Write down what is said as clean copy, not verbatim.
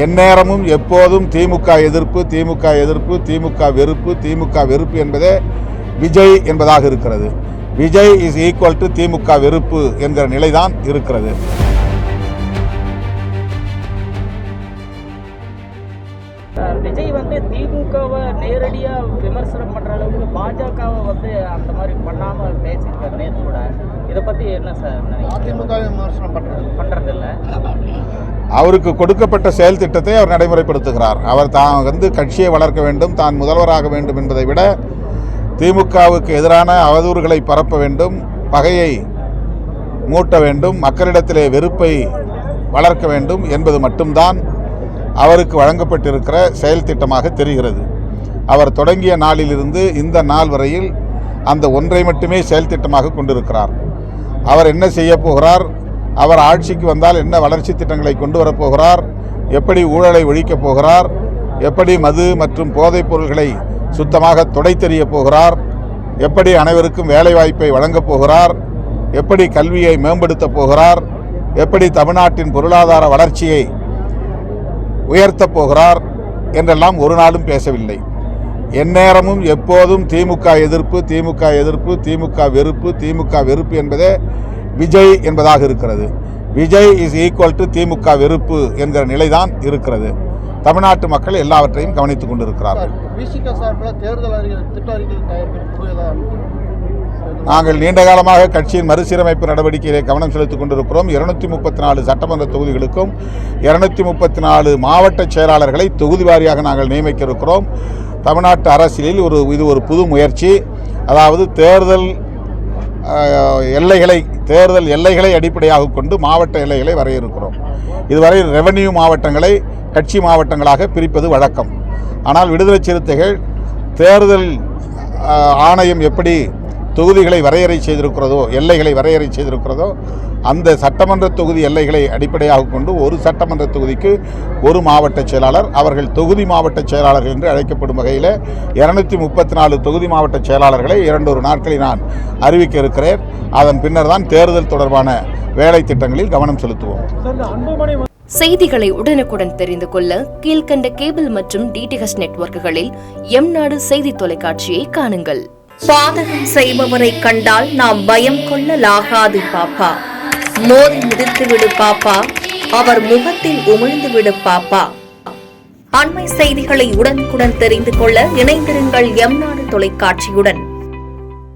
எந்நேரமும் எப்போதும் திமுக எதிர்ப்பு, திமுக எதிர்ப்பு, திமுக வெறுப்பு, திமுக வெறுப்பு என்பதே விஜய் என்பதாக இருக்கிறது. விஜய் இஸ் ஈக்குவல் டு திமுக வெறுப்பு என்கிற நிலைதான் இருக்கிறது. விஜய் திமுகவை நேரடியாக விமர்சனம் பண்ணுற அளவுக்கு பாஜகவை அந்த மாதிரி பண்ணாமல் பேசியிருக்காரு நேற்று கூட. இதை பற்றி என்ன சார்? அதிமுக விமர்சனம் பண்ணுறதில்ல. அவருக்கு கொடுக்கப்பட்ட செயல் திட்டத்தை அவர் நடைமுறைப்படுத்துகிறார். அவர் தான் கட்சியை வளர்க்க வேண்டும், தான் முதல்வராக வேண்டும் என்பதை விட திமுகவுக்கு எதிரான அவதூறுகளை பரப்ப வேண்டும், பகையை மூட்ட வேண்டும், மக்களிடத்திலே வெறுப்பை வளர்க்க வேண்டும் என்பது மட்டும்தான் அவருக்கு வழங்கப்பட்டிருக்கிற செயல் திட்டமாக தெரிகிறது. அவர் தொடங்கிய நாளிலிருந்து இந்த நாள் வரையில் அந்த ஒன்றை மட்டுமே செயல் திட்டமாக கொண்டிருக்கிறார். அவர் என்ன செய்ய போகிறார், அவர் ஆட்சிக்கு வந்தால் என்ன வளர்ச்சி திட்டங்களை கொண்டு வரப்போகிறார், எப்படி ஊழலை ஒழிக்கப் போகிறார், எப்படி மது மற்றும் போதைப் பொருள்களை சுத்தமாக துடைத்தெறிய போகிறார், எப்படி அனைவருக்கும் வேலைவாய்ப்பை வழங்கப் போகிறார், எப்படி கல்வியை மேம்படுத்தப் போகிறார், எப்படி தமிழ்நாட்டின் பொருளாதார வளர்ச்சியை உயர்த்தப் போகிறார் என்றெல்லாம் ஒரு நாளும் பேசவில்லை. எந்நேரமும் எப்போதும் திமுக எதிர்ப்பு, திமுக எதிர்ப்பு, திமுக வெறுப்பு, திமுக வெறுப்பு என்பதே விஜய் என்பதாக இருக்கிறது. விஜய் இஸ் ஈக்குவல் டு திமுக வெறுப்பு என்கிற நிலைதான் இருக்கிறது. தமிழ்நாட்டு மக்கள் எல்லாவற்றையும் கவனித்துக் கொண்டிருக்கிறார்கள். நாங்கள் நீண்ட காலமாக கட்சியின் மறுசீரமைப்பு நடவடிக்கையிலே கவனம் செலுத்திக் கொண்டிருக்கிறோம். 234 சட்டமன்ற தொகுதிகளுக்கும் 234 மாவட்ட செயலாளர்களை தொகுதி வாரியாக நாங்கள் நியமிக்க இருக்கிறோம். தமிழ்நாட்டு அரசியலில் இது ஒரு புது முயற்சி. அதாவது தேர்தல் எல்லைகளை அடிப்படையாக கொண்டு மாவட்ட எல்லைகளை வரையறுக்கிறோம். இதுவரை ரெவென்யூ மாவட்டங்களை கட்சி மாவட்டங்களாக பிரிப்பது வழக்கம். ஆனால் விடுதலை சிறுத்தைகள் தேர்தல் ஆணையம் எப்படி தொகுதிகளை வரையறை செய்திருக்கிறதோ, எல்லைகளை வரையறை செய்திருக்கிறதோ, அந்த சட்டமன்ற தொகுதி எல்லைகளை அடிப்படையாக கொண்டு ஒரு சட்டமன்ற தொகுதிக்கு ஒரு மாவட்ட செயலாளர், அவர்கள் தொகுதி மாவட்ட செயலாளர்கள் என்று அழைக்கப்படும் வகையில் 234 தொகுதி மாவட்ட செயலாளர்களை 2 நாட்களில் நான் அறிவிக்க இருக்கிறேன். அதன் பின்னர் தான் தேர்தல் தொடர்பான வேலை திட்டங்களில் கவனம் செலுத்துவோம். செய்திகளை உடனுக்குடன் தெரிந்து கொள்ள கீழ்கண்ட கேபிள் மற்றும் டிடிஎச் நெட்வொர்க்குகளில் எம்நாடு செய்தி தொலைக்காட்சியை காணுங்கள். பாதகம் செய்பவரை கண்டால் நாம் பயம் கொள்ளலாகாது பாப்பா. மோதி மிதித்து விடு பாப்பா, அவர் முகத்தில் உமிழ்ந்து விடு பாப்பா. அண்மை செய்திகளை உடனுக்குடன் தெரிந்து கொள்ள இணைந்திருங்கள் எம்நாடு தொலைக்காட்சியுடன்.